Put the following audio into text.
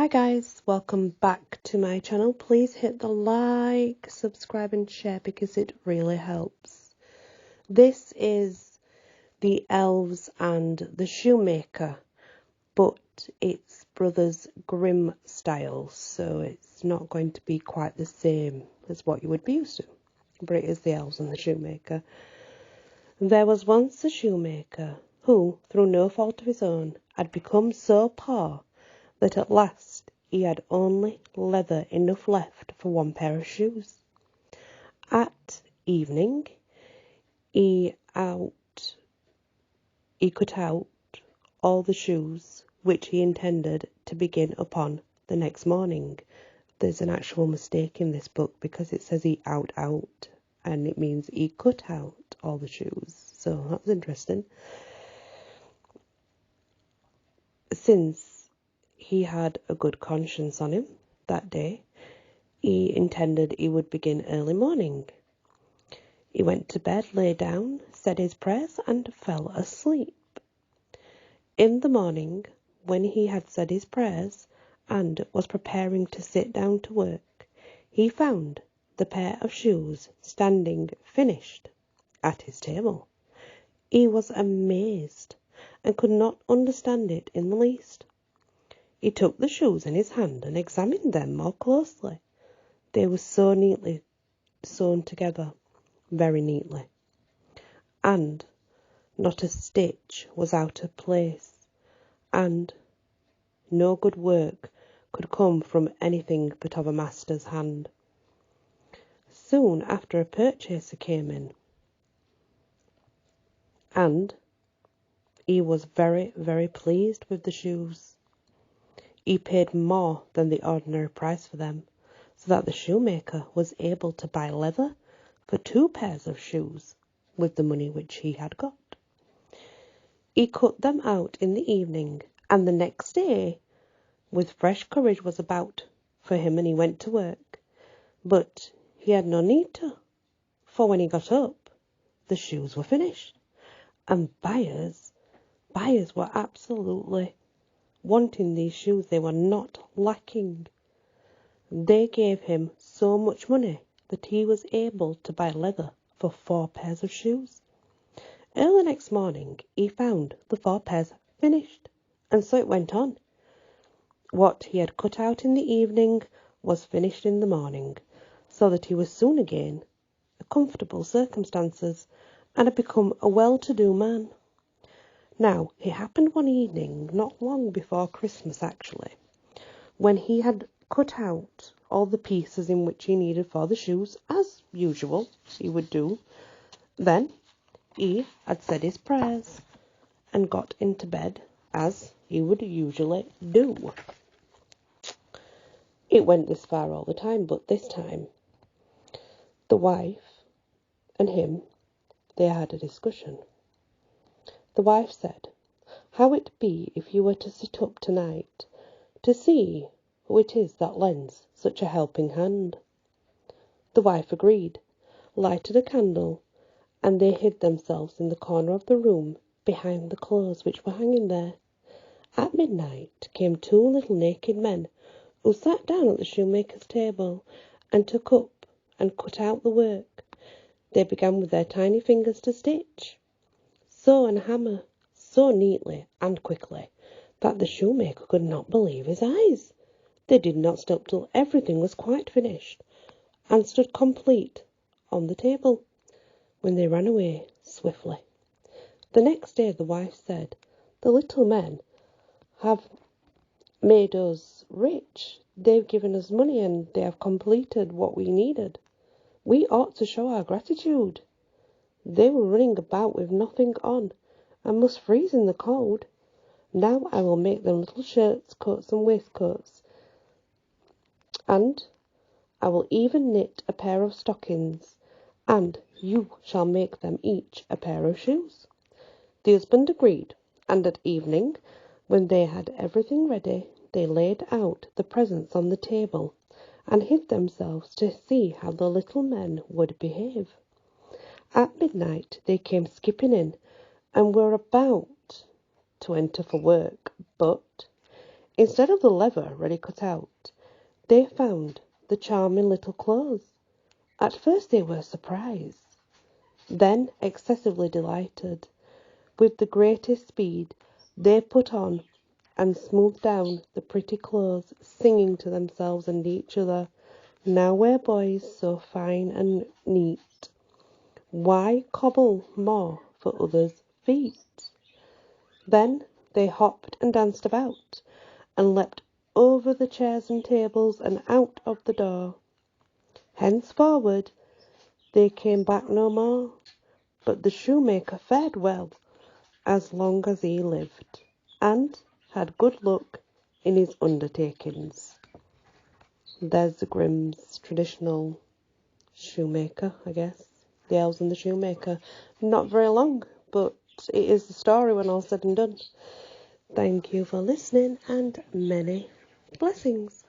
Hi guys, welcome back to my channel. Please hit the like, subscribe and share because it really helps. This is the Elves and the Shoemaker, but it's Brothers Grimm Style, so it's not going to be quite the same as what you would be used to, but it is the Elves and the Shoemaker. There was once a shoemaker who, through no fault of his own, had become so poor that at last he had only leather enough left for one pair of shoes. At evening, he cut out all the shoes which he intended to begin upon the next morning. There's an actual mistake in this book because it says he out, and it means he cut out all the shoes. So that's interesting. Since he had a good conscience on him that day, he intended he would begin early morning. He went to bed, lay down, said his prayers, and fell asleep. In the morning, when he had said his prayers and was preparing to sit down to work, he found the pair of shoes standing finished at his table. He was amazed and could not understand it in the least. He took the shoes in his hand and examined them more closely. They were so neatly sewn together, very neatly, and not a stitch was out of place, and no good work could come from anything but of a master's hand. Soon after, a purchaser came in, and he was very, very pleased with the shoes. He paid more than the ordinary price for them, so that the shoemaker was able to buy leather for 2 pairs of shoes with the money which he had got. He cut them out in the evening, and the next day, with fresh courage, was about for him, and he went to work. But he had no need to, for when he got up, the shoes were finished, and buyers were absolutely wanting these shoes. They were not lacking. They gave him so much money that he was able to buy leather for 4 pairs of shoes. Early next morning, he found the 4 pairs finished, and so it went on. What he had cut out in the evening was finished in the morning, so that he was soon again in comfortable circumstances and had become a well-to-do man. Now, it happened one evening, not long before Christmas actually, when he had cut out all the pieces in which he needed for the shoes, as usual he would do. Then he had said his prayers and got into bed, as he would usually do. It went this far all the time, but this time the wife and him, they had a discussion. The wife said, "How it be if you were to sit up tonight to see who it is that lends such a helping hand?" The wife agreed, lighted a candle, and they hid themselves in the corner of the room behind the clothes which were hanging there. At midnight came 2 little naked men who sat down at the shoemaker's table and took up and cut out the work. They began with their tiny fingers to stitch, sew and hammer so neatly and quickly that the shoemaker could not believe his eyes. They did not stop till everything was quite finished and stood complete on the table, when they ran away swiftly. The next day the wife said, "The little men have made us rich. They've given us money and they have completed what we needed. We ought to show our gratitude. They were running about with nothing on and must freeze in the cold. Now I will make them little shirts, coats and waistcoats, and I will even knit a pair of stockings, and you shall make them each a pair of shoes." The husband agreed, and at evening, when they had everything ready, they laid out the presents on the table and hid themselves to see how the little men would behave. At midnight they came skipping in and were about to enter for work, but Instead of the leather ready cut out, they found the charming little clothes. At first they were surprised, then excessively delighted. With the greatest speed, they put on and smoothed down the pretty clothes, singing to themselves and each other, "Now we're boys so fine and neat, why cobble more for others' feet?" Then they hopped and danced about, and leapt over the chairs and tables and out of the door. Henceforward they came back no more, but the shoemaker fared well as long as he lived, and had good luck in his undertakings. There's the Grimm's traditional shoemaker, I guess. The Elves and the Shoemaker. Not very long, but it is the story when all's said and done. Thank you for listening, and many blessings.